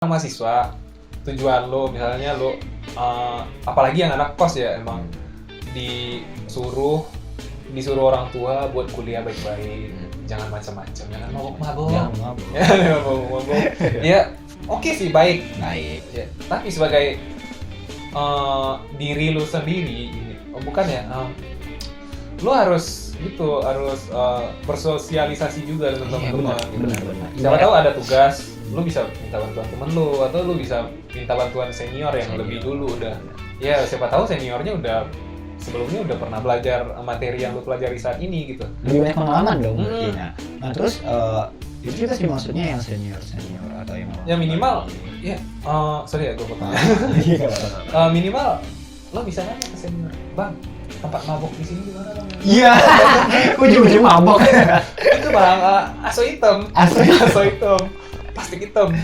mahasiswa, tujuan lo misalnya lo apalagi yang anak kos ya, emang disuruh orang tua buat kuliah baik-baik, jangan macam-macam, jangan mabok-mabok. Jangan mabok. Jangan mabok-mabok. Ya, oke sih, baik. Ya, tapi sebagai diri lu sendiri, bukan ya, lu harus bersosialisasi juga dengan teman-teman. Benar. Siapa tahu ada tugas, lu bisa minta bantuan temen lu, atau lu bisa minta bantuan senior yang lebih dulu udah. Ya, siapa tahu seniornya sebelumnya udah pernah belajar materi yang lu pelajari saat ini gitu. Lebih banyak pengalaman dong berarti. Nah terus itu juga sih maksudnya yang senior atau yang ya minimal ya sorry ya gue potong. Minimal lo bisa nanya ke senior, bang, tempat mabok di sini gimana bang? Iya, ujung-ujung mabok. Itu bang, aso hitam, plastik hitam.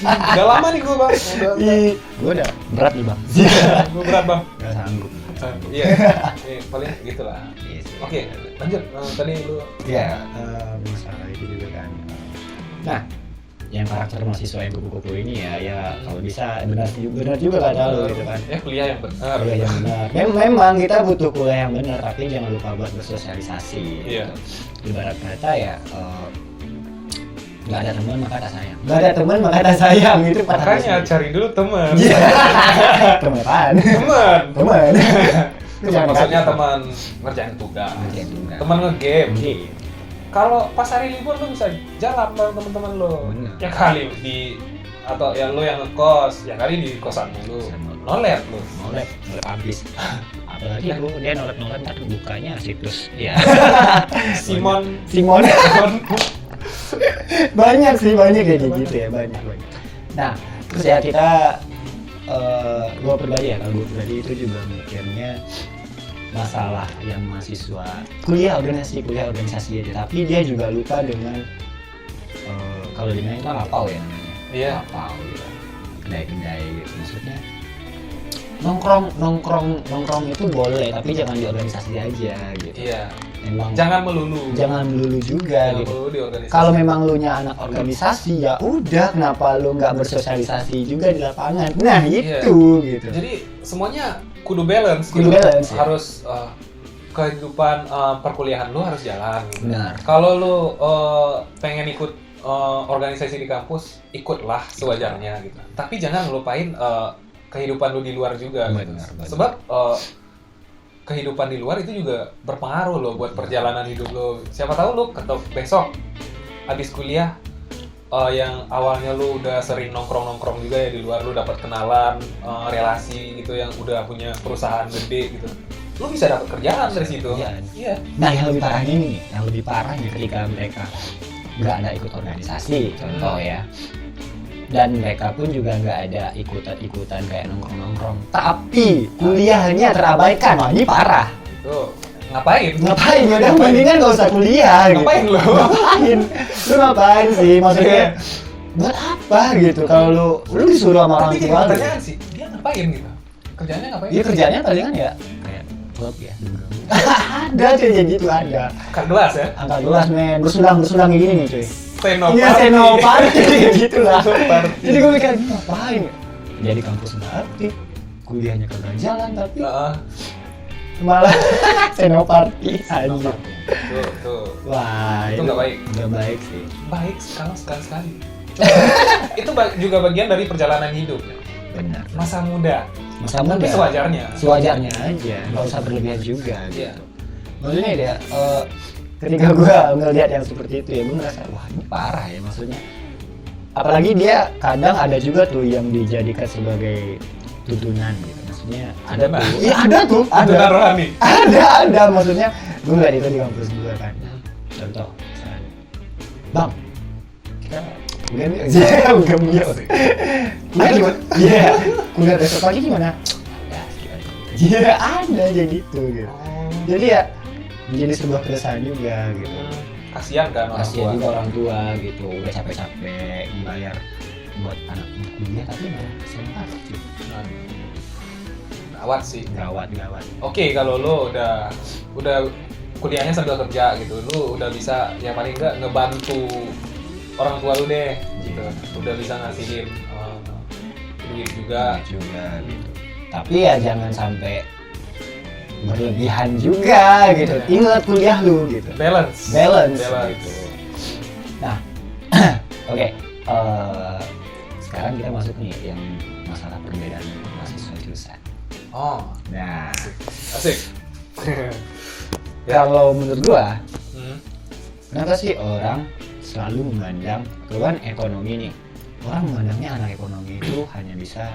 Udah lama nih gue bang. Gue udah berat nih bang. Gue berat bang. Gak sanggup. Iya, paling gitulah. Oke, lanjut. Tadi lu. Ya, masalah itu juga kan. Nah, yang karakter mahasiswa yang kupu-kupu ini ya kalau bisa benar juga kata lu gitu kan. Ya kuliah yang benar. Kuliah yang benar. Memang kita butuh kuliah yang benar, tapi jangan lupa buat bersosialisasi. Iya. Ibarat kata ya, nggak ada teman maka tak sayang. Nggak ada teman maka tak sayang, itu makanya cari dulu teman. Teman apaan? Teman. Jangan maksudnya teman ngerjain tugas. Teman ngegame. Kalau pas hari libur lu bisa jalan bareng teman-teman lu. Ya kali atau ya lu yang ngekos, ya kali di kosan dulu. Nolet habis. Apalagi dia nolet ntar bukanya situs. Ya. Simon. banyak kayak gitu ya, banyak. Nah, terus ya kita gue pribadi itu juga mikirnya masalah yang mahasiswa kuliah organisasi aja, tapi dia juga lupa dengan kalau di mana itu lapau ya namanya. Iya. Lapau gitu. Kedai gitu, maksudnya nongkrong itu boleh, tapi jangan di organisasi aja gitu. Iya. Memang jangan melulu juga gitu. Di organisasi. Kalau memang lu nya anak organisasi ya udah, kenapa lu nggak bersosialisasi juga di lapangan? Nah itu gitu. Jadi semuanya kudu balance. Harus kehidupan perkuliahan lu harus jalan. Gitu. Benar. Kalau lu pengen ikut organisasi di kampus, ikutlah sewajarnya gitu. Tapi jangan lupain kehidupan lu di luar juga. Benar. Sebab kehidupan di luar itu juga berpengaruh loh buat perjalanan hidup lo. Siapa tahu lo besok habis kuliah yang awalnya lo udah sering nongkrong juga ya di luar, lo dapat kenalan, relasi gitu yang udah punya perusahaan gede gitu. Lo bisa dapat kerjaan dari situ. Iya. Nah, yang lebih parahnya ketika mereka nggak ada ikut organisasi, contoh ya. Dan mereka pun juga nggak ada ikutan kayak nongkrong, tapi kuliahnya terabaikan. Wah, ini parah. Tuh, ngapain? Udah mendingan nggak usah kuliah. Ngapain gitu. Lu ngapain sih? Maksudnya buat apa gitu? Kalau lu disuruh sama orang tua. Tapi pertanyaan sih, dia ngapain gitu? Kerjanya ngapain? Dia kerjanya palingan ya kayak klub ya. Ada kayak gitu ada. Angkat gelas ya? Angkat gelas men, bersulang kayak gini nih cuy. Senoparty gitu lah. Jadi gue mikir ngapain? Jadi kampus nggak aktif, kuliahnya kagak jalan, tapi malah senoparty aja. Tuh. Wah, itu nggak baik. Nggak baik sih. Baik sekali. Itu juga bagian dari perjalanan hidup. Benar. Masa muda. Tapi sewajarnya aja, nggak usah berlebihan juga. Iya. Gitu. Maksudnya dia ketika gue ngelihat yang seperti itu ya gue ngerasa wah ini parah ya, maksudnya apalagi dia kadang ada juga tuh yang dijadikan sebagai tuntunan gitu, maksudnya ada rohani. ada maksudnya gue ngeliat itu di kampus gue kan, contoh misalnya, bang kita kuliah kuliah besok pagi gimana? Ada aja gitu. Jadi ya menjadi sebuah keresahan juga gitu. Kasihan juga orang tua gitu, udah capek-capek dibayar buat anak kuliah tapi malah senang gitu. Gawat. Oke, kalau lo udah kuliahnya sambil kerja gitu, lo udah bisa ya paling enggak ngebantu orang tua lu deh gitu, udah bisa ngasihin duit juga. gitu. Tapi ya jangan sampai berlebihan juga gitu. Ingat kuliah lu gitu. Balance. Gitu. Nah, oke. Sekarang kita masuk nih yang masalah perbedaan mahasiswa jurusan. Oh, Nah, asik. kalau menurut gua, Hmm. kenapa sih orang selalu memandang, kan ekonomi nih, orang memandangnya anak ekonomi itu hanya bisa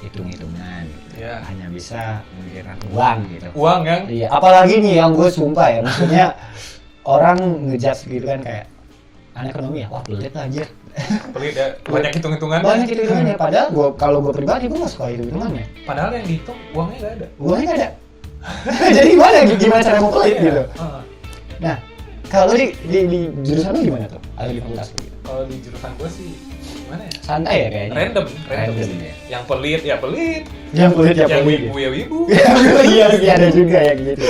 hitung-hitungan, gitu. Ya. Hanya bisa memikirkan uang gitu. Uang kan? Iya, apalagi nih yang gue sumpah ya, maksudnya orang ngejudge gitu kan kayak anak ekonomi ya, wah pelit aja. Pelit ya, banyak hitung-hitungan. Banyak hitung-hitungannya, padahal kalau gue pribadi gue nggak suka hitung-hitungannya. Padahal yang dihitung uangnya nggak ada. Uangnya nggak ada. Jadi gimana cara mau pelit gitu. Heeh. Nah, kalau di jurusan lu gimana tuh? Atau di fakultas lu gitu? Kalau di jurusan gue sih gimana ya? Santai ya kayaknya. Random Random sih. ya. Yang pelit ya pelit, Yang pelit ya yang pelit. wibu ya wibu. Iya, iya ada juga yang gitu.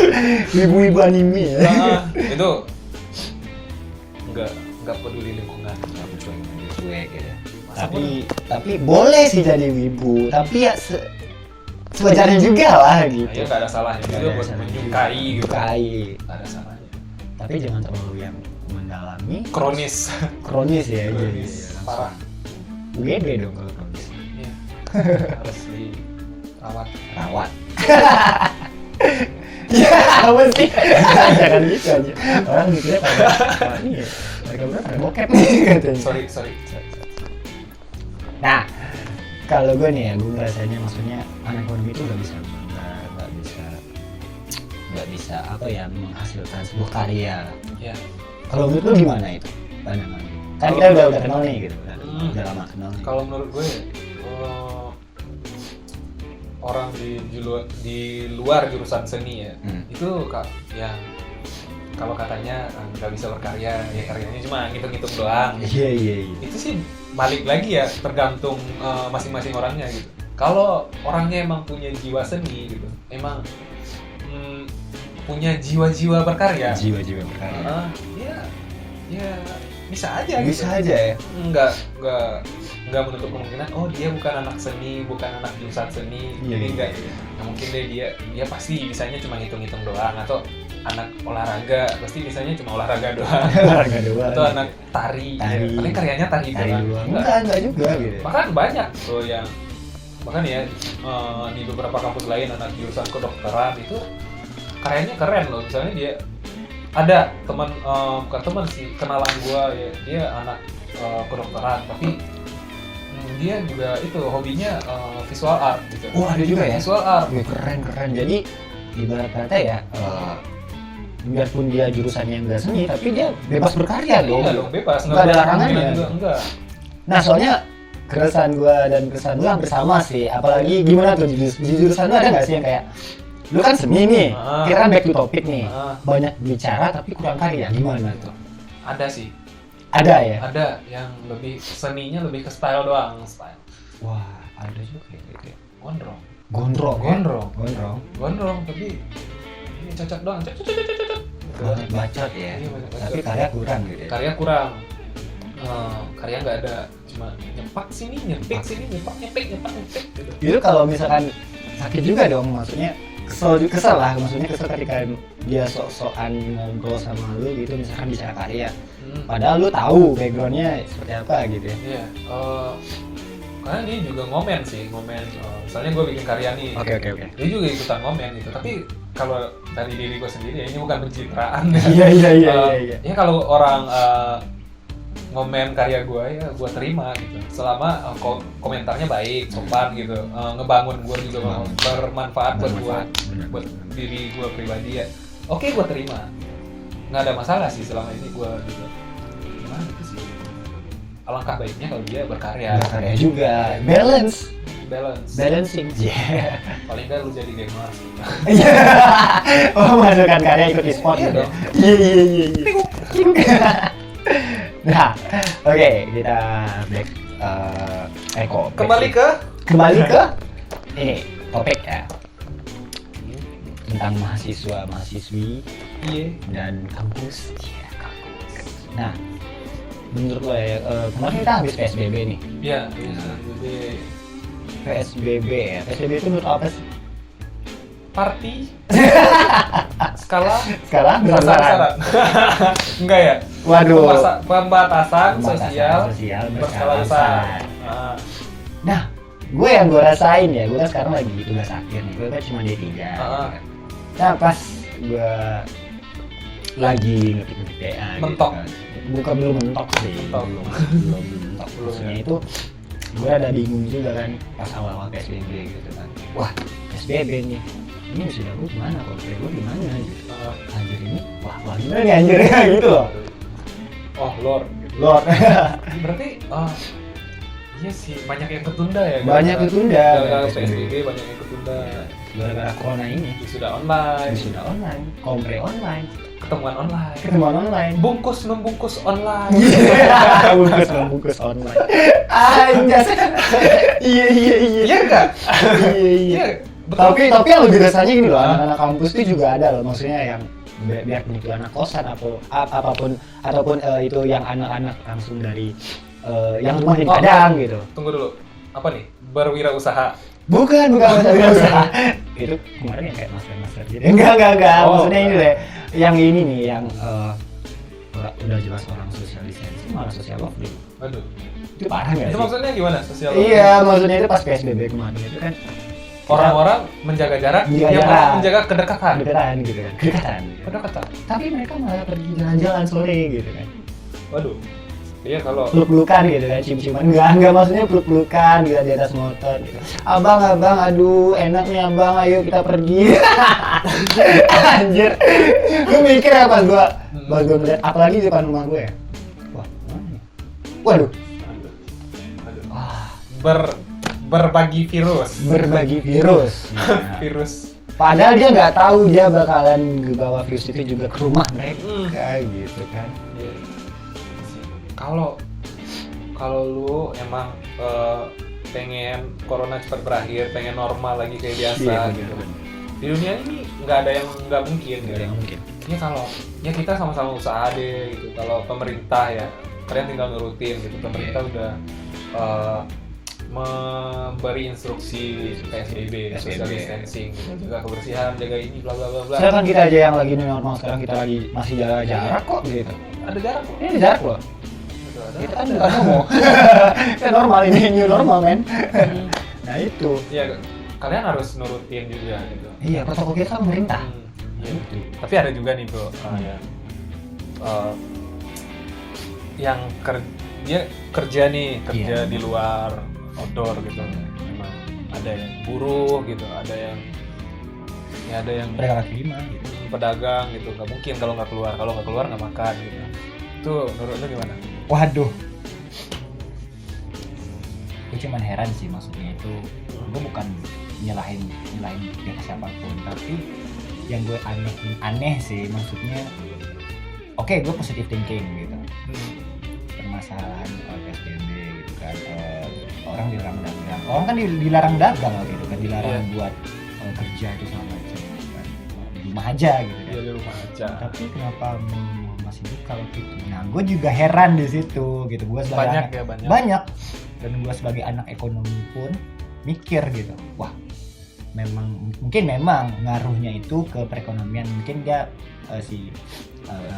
Ibu-ibu anime ya. Nah, itu nggak peduli lingkungan. Cuek gitu. Tapi boleh sih jadi wibu, tapi ya sewajarnya juga lah gitu. Ya nggak ada salahnya Nggak juga ada buat salahnya menyukai juga. gitu. Menyukai. Nggak ada salahnya. Tapi jangan terlalu yang mendalami. Kronis. Kronis ya. Kronis. Iya. Parah. UGD dong kalau kronis. Iya. Harus dirawat. Rawat. Ya, apa sih? Jangan gitu aja. Orang mikirnya pada ini ya. Mereka berdua pada bokep nih katanya. Sorry. Nah, kalau gue nih ya, gue ngerasanya maksudnya anak ekonomi itu nggak bisa apa ya menghasilkan sebuah karya. Ya. Kalau menurut lu gimana itu pandangan? Kan kita udah kenal nih gitu, udah lama kenal. Nih. Kalau menurut gue orang di luar jurusan seni ya, itu yang kalau katanya nggak bisa berkarya, ya karyanya cuma ngitung-ngitung doang. Iya. Itu sih balik lagi ya, tergantung masing-masing orangnya gitu. Kalau orangnya emang punya jiwa seni gitu, emang punya jiwa-jiwa berkarya. Jiwa-jiwa berkarya. Ya bisa aja. Bisa gitu. aja ya. Nggak menutup kemungkinan. Oh dia bukan anak seni, bukan anak jurusan seni. Iya, Jadi iya. nggak mungkin deh dia pasti bisanya cuma hitung-hitung doang, atau anak olahraga pasti bisanya cuma olahraga doang. Olahraga doang. Atau anak tari. Tari. Ya, paling karyanya tari doang. Enggak juga gitu. Bahkan banyak loh yang bahkan ya di beberapa kampus lain anak jurusan kedokteran itu karyanya keren loh. Misalnya dia ada teman bukan teman sih, kenalan gua ya, dia anak kedokteran tapi dia juga itu hobinya visual art gitu. Oh ada juga ya? Visual art. Keren. Jadi ibarat kata ya, biarpun dia jurusannya enggak seni, tapi dia bebas berkarya dong. Iya dong, bebas. Nggak ada larangannya. Juga, enggak. Nah soalnya keresahan gua dan keresahan lu hampir sama sih. Apalagi gimana tuh di jurusan lu ada nggak sih yang kayak lu kan seni nih, kita kan back to topic nih, banyak bicara tapi kurang karya, gimana tuh? Ada sih. Ada ya? Ada yang lebih seninya lebih ke style doang, style. Wah, ada juga ya gitu. Gondrong. Gondrong, Tapi ini cocok doang. Cocok. banyak bacot ya. Iya, banyak bacot. Tapi karya kurang gitu ya. Karya kurang. Karya nggak ada, cuma nyepak sini, nyepik sini, nyepik gitu. Itu kalau misalkan sakit juga dong, maksudnya kesel lah, maksudnya kesel ketika dia sok-sokan ngobrol sama lu gitu, misalkan bicara karya. Padahal lu tahu backgroundnya seperti apa gitu ya. Iya, karena dia juga ngomen. Misalnya gue bikin karya nih, Oke. dia juga ikutan ngomen gitu. Tapi kalau dari diri gue sendiri, ini bukan pencitraan. Iya. Ya kalau orang ngomen karya gue ya gue terima gitu. Selama komentarnya baik, sopan gitu, ngebangun gue juga, bermanfaat buat gue, buat diri gue pribadi ya. Oke, gue terima. Nggak ada masalah sih selama ini gue gitu. Gimana gitu sih? Alangkah baiknya kalau dia berkarya. Berkarya juga, balancing. Yeah. Paling nggak lu jadi gamer. Oh, masukkan karya ikut e-sport Iya gitu. dong. Iya. Nah, oke, kita back Kembali ke ini topik ya. Tentang mahasiswi dan kampus. Iya, kampus. Nah, menurut lo ya, kemarin kita habis PSBB nih. Iya, PSBB. PSBB ya. PSBB itu menurut apa sih? Party skala Besar-besaran. enggak ya? Waduh. Pembatasan sosial berskala besar. besar. Nah, gue yang gue rasain ya, gue kan sekarang lagi tugas akhir nih, gue kan cuma D3. Nah, pas gue lagi ngetik PA mentok. Gitu, bukan belum mentok sih, belum mentok. Maksudnya itu gue ada bingung juga kan pas awal-awal PSBB gitu kan. Wah, PSBB nih, ini sudah gue gimana, kalau gue gimana gitu. Anjir ini, wah gimana nih anjir gitu loh. Oh Lord. Berarti iya sih, banyak yang ketunda ya. Banyak ketunda. Gara-gara PSBB banyak yang ketunda. Gara-gara corona ini. Sudah online, kompre online, ketemuan online, bungkus membungkus online. bungkus online. Anjas. Iya. Iya enggak? Iya. Tapi yang lebih rasanya gini loh, anak-anak kampus itu juga ada loh, maksudnya yang biar itu anak kosan atau apapun ataupun itu yang anak-anak langsung dari yang rumah di Padang gitu. Tunggu dulu. Apa nih? Berwirausaha. Bukan usaha. Itu kemarin yang kayak masker gitu. Enggak. Maksudnya ini deh. Yang ini nih yang udah jelas orang social distancing malah social lockdown. Waduh. Itu parah enggak sih? Itu maksudnya gimana? Social lockdown? Iya, maksudnya itu pas PSBB kemarin itu kan orang-orang menjaga jarak, menjaga kedekatan gitu kan. Kedekatan. Tapi mereka malah pergi jalan-jalan sore gitu kan. Waduh. Iya kalau peluk-pelukan gitu kan, cium-ciuman. Enggak maksudnya peluk-pelukan gitu di atas motor gitu. Abang, aduh enak nih abang, ayo kita pergi. Anjir. Gue mikir ya pas gua ngeliat, apalagi di depan rumah gue ya. Wah, mana nih? Waduh. Berbagi virus. Nah. Virus. Padahal dia nggak tahu dia bakalan bawa virus itu juga ke rumah mereka gitu kan. Kalau lu emang pengen corona cepat berakhir, pengen normal lagi kayak biasa gitu. Di dunia ini nggak ada yang nggak mungkin. Ya kalau ya kita sama-sama usaha deh gitu. Kalau pemerintah ya kalian tinggal nurutin gitu. Pemerintah udah memberi instruksi PSBB, social distancing, jaga kebersihan, jaga ini, bla bla bla bla. Sekarang kita aja yang lagi normal, sekarang kita lagi masih jaga jarak kok gitu. Ada jarak kok. Ini ada jarak loh. Kita kan bukan homo. Kita normal, ini new normal men. Nah itu. Iya, kalian harus nurutin juga gitu. Iya, protokol kita kan pemerintah. Iya. Tapi ada juga nih bro, yang kerja di luar outdoor gitu. Memang ada yang buruh gitu, ada yang pedagang kaki lima gitu. Pedagang gitu, nggak mungkin kalau nggak keluar nggak makan gitu. Itu menurut lu gimana? Waduh, gue cuman heran sih, maksudnya itu gue bukan nyalahin pihak siapapun, tapi yang gue aneh sih, maksudnya oke, gue positive thinking gitu. Permasalahan PSBB gitu kan, orang dilarang dagang, orang kan dilarang dagang gitu kan, dilarang buat kerja itu sama macam kan, di rumah aja gitu kan. Iya, di rumah aja. Tapi kenapa masih buka waktu itu? Nah, gue juga heran di situ gitu. Gue sebagai banyak. Dan gue sebagai anak ekonomi pun mikir gitu. Wah, mungkin memang ngaruhnya itu ke perekonomian. Mungkin dia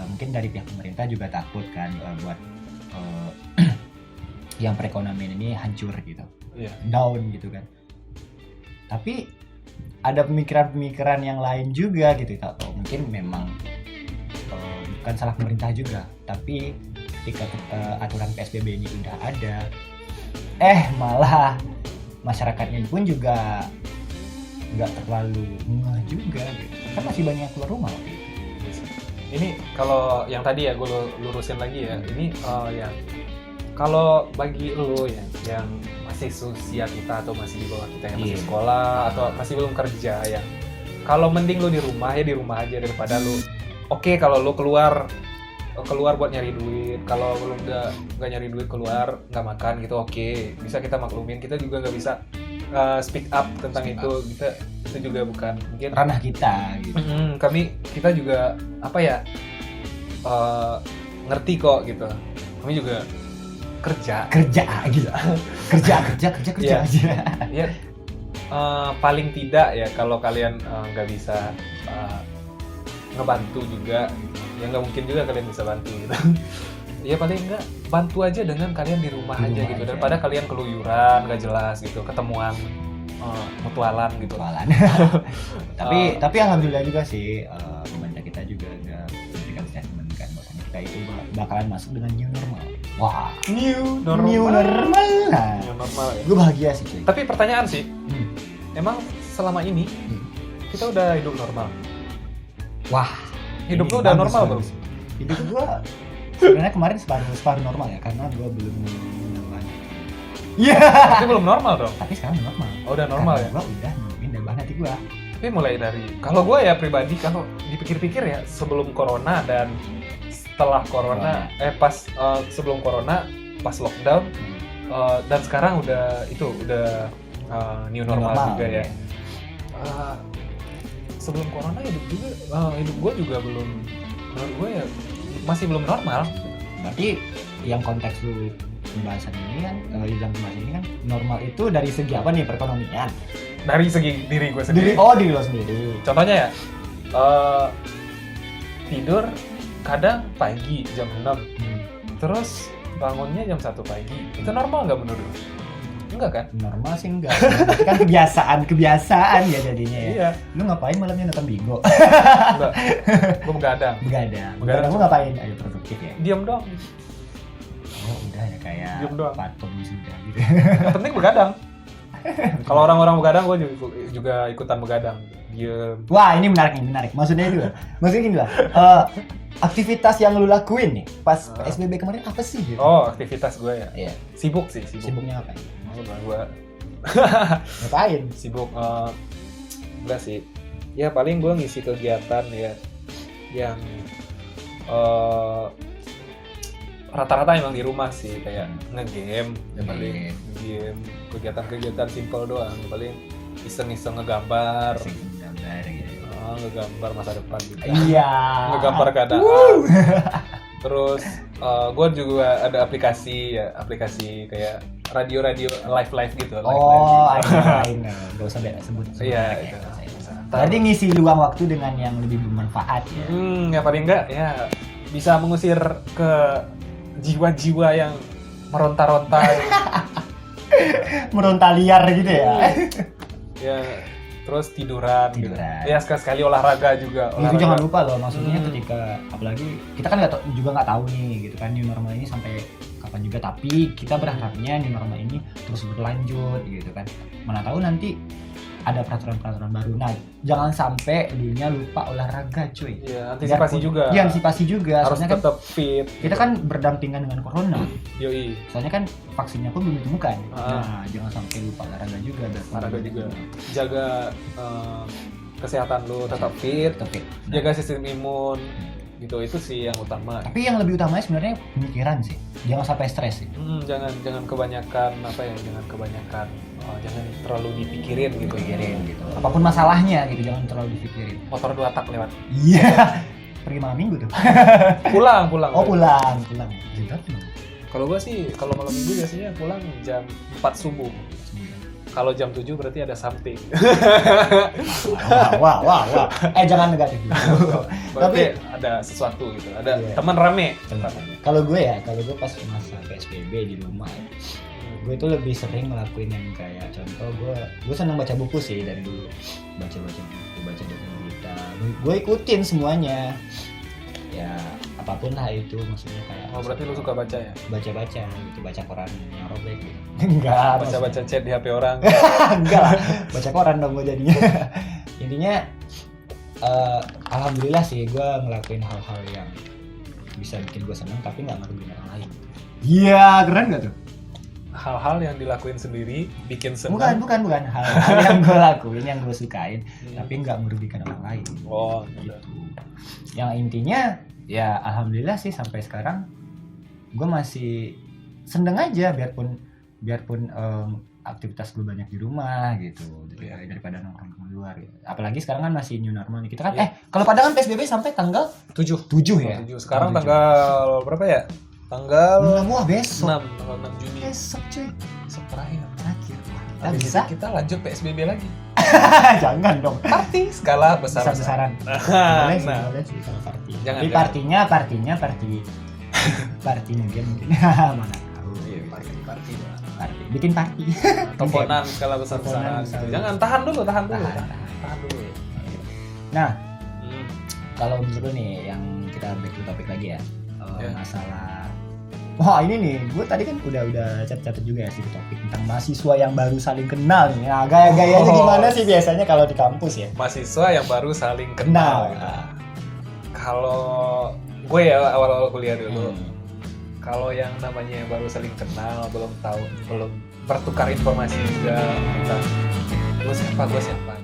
mungkin dari pihak pemerintah juga takut kan buat yang perekonomian ini hancur gitu. Down gitu kan. Tapi ada pemikiran-pemikiran yang lain juga gitu. Atau mungkin memang bukan salah pemerintah juga, tapi ketika aturan PSBB ini udah ada, malah masyarakatnya pun juga nggak terlalu ngeh juga gitu. Kan masih banyak keluar rumah waktu itu. Ini kalau yang tadi ya gue lurusin lagi ya, ini yang kalau bagi lo ya yang masih usia kita atau masih di bawah kita yang masih sekolah atau masih belum kerja ya, kalau mending lo di rumah aja daripada lo kalau lo keluar buat nyari duit, kalau lo nggak nyari duit keluar nggak makan gitu, bisa kita maklumin, kita juga nggak bisa speak up tentang itu juga bukan mungkin ranah kita gitu. Kita juga ngerti kok gitu, kami juga kerja gitu. kerja Iya. aja. ya paling tidak ya kalau kalian nggak bisa ngebantu juga gitu. Ya nggak mungkin juga kalian bisa bantu gitu. Ya paling enggak bantu aja dengan kalian di rumah Di aja rumah gitu aja. daripada kalian keluyuran nggak jelas gitu, ketemuan mutualan gitu. Jualan. tapi alhamdulillah juga sih, pemerintah kita juga udah memberikan statement kan bahwasanya kita itu bakalan masuk dengan new normal. Wah, New new normal. Nah, New normal ya. gue bahagia sih cuy. Tapi pertanyaan sih, Hmm. emang selama ini kita udah hidup normal? Wah, Hidup ini lu udah bagus, normal belum? bagus. Hidup gue sebenarnya kemarin separuh normal ya, karena gue belum menemukan. Iya. Tapi belum normal dong. Tapi sekarang udah normal. Oh, udah normal ya. Gue udah nemuin dan hati gue. Tapi mulai dari, kalau gue ya pribadi, kalau dipikir-pikir ya sebelum corona dan setelah corona, sebelum corona, pas lockdown, dan sekarang udah new normal juga ya. Sebelum corona hidup gue juga belum, menurut gue ya masih belum normal. Berarti yang konteks lu pembahasan ini kan, dalam pembahasan ini kan normal itu dari segi apa nih, perekonomian? Dari segi diri gue sendiri. Diri lo sendiri. Contohnya ya, tidur kadang pagi jam 6, terus bangunnya jam 1 pagi. Itu normal nggak menurut lu? Enggak kan? Normal sih enggak. Berarti kan kebiasaan ya jadinya ya. Iya. Lu ngapain malamnya nonton bingo? Enggak. Gue begadang. Begadang lu ngapain? Ayo produktif ya. Diam doang. Oh udah ya kayak Diam doang. patung sudah gitu. Yang penting begadang. Kalau orang-orang begadang, gue juga ikutan begadang. Diem. Wah ini menarik. Maksudnya gini lah. Aktivitas yang lu lakuin nih pas SBB kemarin apa sih? Gitu? Oh, aktivitas gue ya. Iya. Sibuk. Sibuknya apa? Gue Ngapain? sibuk enggak sih. Ya paling gue ngisi kegiatan ya yang rata-rata emang di rumah sih, kayak ngegame ya paling game, kegiatan simple doang, paling iseng-iseng ngegambar gitu. ngegambar masa depan gitu. Iya. Ngegambar keadaan. Terus gue juga ada aplikasi kayak radio live gitu. Oh, lain. Gak usah sebut. Iya, itu. Berarti ngisi luang waktu dengan yang lebih bermanfaat ya. Ya paling enggak ya bisa mengusir ke jiwa-jiwa yang meronta-ronta. Meronta liar gitu ya. Ya, terus tiduran. Gitu. Tiduran. Ya sekali-sekali olahraga juga. Itu jangan lupa loh, maksudnya ketika apalagi kita kan nggak tahu nih gitu kan new normal ini sampai kapan juga, tapi kita berharapnya new normal ini terus berlanjut gitu kan. Mana tahu nanti ada peraturan baru. Nah, jangan sampai dulunya lupa olahraga, cuy. Iya, antisipasi juga. Iya, antisipasi juga. Harus soalnya tetap fit. Kita kan berdampingan dengan corona. Yoi. Soalnya kan vaksinnya pun belum ditemukan. Nah, jangan sampai lupa olahraga juga. Olahraga juga. Jaga kesehatan lu tetap fit. Nah. Jaga sistem imun. Gitu, itu sih yang utama. Tapi yang lebih utamanya sebenarnya pemikiran sih. Jangan sampai stres sih. Jangan kebanyakan jangan terlalu dipikirin gitu. Apapun masalahnya gitu, jangan terlalu dipikirin. Motor 2 tak lewat. Iya. Pergi malam minggu tuh. Pulang. Oh, pulang. Kalau gua sih kalau malam minggu biasanya pulang jam 4 subuh. Kalau jam 7 berarti ada something. Wah. Jangan negatif dulu. Tapi ada sesuatu gitu. Ada teman rame. Kalau gue pas masa PSBB di rumah, gue itu lebih sering ngelakuin yang kayak contoh gue senang baca buku sih dari dulu. Baca buku, baca berita. Gue ikutin semuanya. Ya apapun lah itu, maksudnya kayak. Oh, berarti lu suka baca ya? Baca gitu, baca koran yang robek gitu. Enggak. Baca chat di HP orang. Enggak lah, baca koran dong gue jadinya. Intinya alhamdulillah sih gue ngelakuin hal-hal yang bisa bikin gue senang tapi nggak ngerugiin orang lain. Iya, keren nggak tuh? Hal-hal yang dilakuin sendiri bikin senang. Bukan hal-hal yang gue lakuin, yang gue sukain tapi nggak merugikan orang lain. Oh, gitu. Yang intinya ya alhamdulillah sih sampai sekarang gue masih seneng aja biarpun aktivitas gue banyak di rumah gitu, daripada nongkrong di luar gitu. Apalagi sekarang kan masih new normal nih. Kita kan kalau Padang kan PSBB sampai tanggal 7 ya. Sekarang tanggal berapa ya? Tanggal Wah, besok. 6 Juni. Besok cuy. Terakhir. Terakhir. Kita Habis bisa? itu kita lanjut PSBB lagi. Jangan dong. Party skala besar-besaran. Boleh sih, Nah, boleh sih kalau party. Jangan, Tapi jangan. partinya party mungkin. Mana tahu. Iya, party. Party. Bikin party. Teleponan skala besar-besaran. Teleponan skala- Jangan, tahan dulu. Tahan. Tahan dulu. Nah, Hmm. kalau menurut lu nih yang kita back to topik lagi ya. Ya. Masalah wah ini nih, gue tadi kan udah catat juga ya sih di topik tentang mahasiswa yang baru saling kenal nih. Nah, gaya-gayanya gimana sih biasanya kalau di kampus ya? Mahasiswa yang baru saling Kenal. kenal. Kalau gue ya awal-awal kuliah dulu, kalau yang namanya baru saling kenal, belum bertukar informasi juga tentang gue siapa,